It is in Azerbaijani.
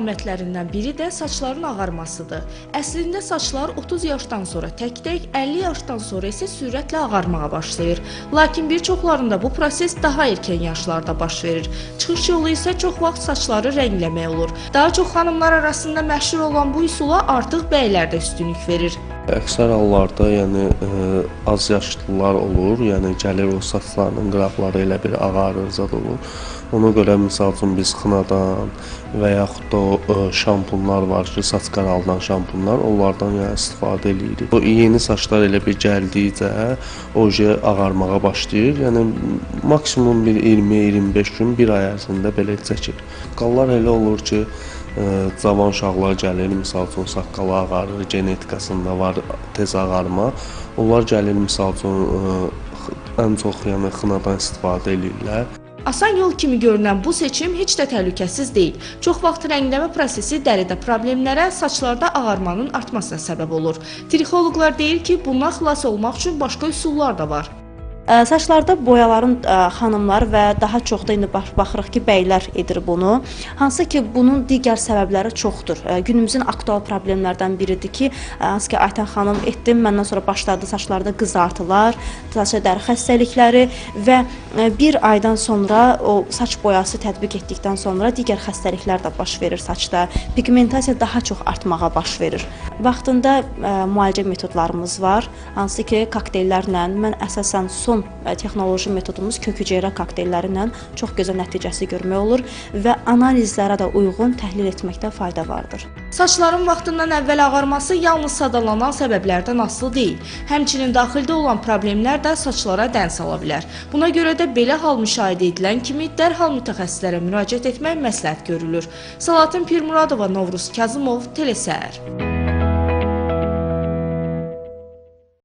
əlamətlərindən biri də saçların ağarmasıdır. Əslində saçlar 30 yaşdan sonra tək-tək, 50 yaşdan sonra isə sürətlə ağarmağa başlayır. Lakin bir çoxlarında bu proses daha erkən yaşlarda baş verir. Çıxış yolu isə çox vaxt saçları rəngləmək olur. Daha çox xanımlar arasında məşhur olan bu üsula artıq bəylər də üstünlük verir. Əksər hallarda, az yaşlılar olur, gəlir o saçlarının qıraqları elə bir ağarır zad olur. Ona görə misal üçün biz xınadan və yaxud da şampunlar var ki, saç qaraldan şampunlar, onlardan istifadə edirik. O yeni saçlar elə bir gəldikcə oje ağarmağa başlayır. Maksimum bir 20-25 gün, bir ay ərzində belə çəkir. Saqqallar elə olur ki, cavan uşaqlar gəlir, misal üçün saqqalı ağarır, genetikasında var tez ağarma. Onlar gəlir, misal üçün ən çox xınadan istifadə edirlər. Asan yol kimi görünən bu seçim heç də təhlükəsiz deyil. Çox vaxt rəngləmə prosesi dəridə problemlərə, saçlarda ağarmanın artmasına səbəb olur. Trixoloqlar deyir ki, bundan xilas olmaq üçün başqa üsullar da var. Saçlarda boyaların xanımlar və daha çox da indi baxırıq ki, bəylər edir bunu. Hansı ki, bunun digər səbəbləri çoxdur. Günümüzün aktual problemlərdən biridir ki, hansı ki, Aytən xanım etdim, məndən sonra başladı saçlarda qızartılar, saç dəri xəstəlikləri və bir aydan sonra o saç boyası tətbiq etdikdən sonra digər xəstəliklər də baş verir saçda. Pigmentasiya daha çox artmağa baş verir. Vaxtında müalicə metodlarımız var, hansı ki, kokteyllərlə, mən əsasən son texnoloji metodumuz kök hüceyrə kokteylləri ilə çox gözəl nəticəsi görmək olur və analizlərə də uyğun təhlil etməkdə fayda vardır. Saçların vaxtından əvvəl ağarması yalnız sadalanan səbəblərdən asılı deyil. Həmçinin daxildə olan problemlər də saçlara dən sala bilər. Buna görə də belə hal müşahidə edilən kimi dərhal mütəxəssislərə müraciət etmək məsləhət görülür. Salatın Pirmuradova, Novruz Kazımov, Telesəhər.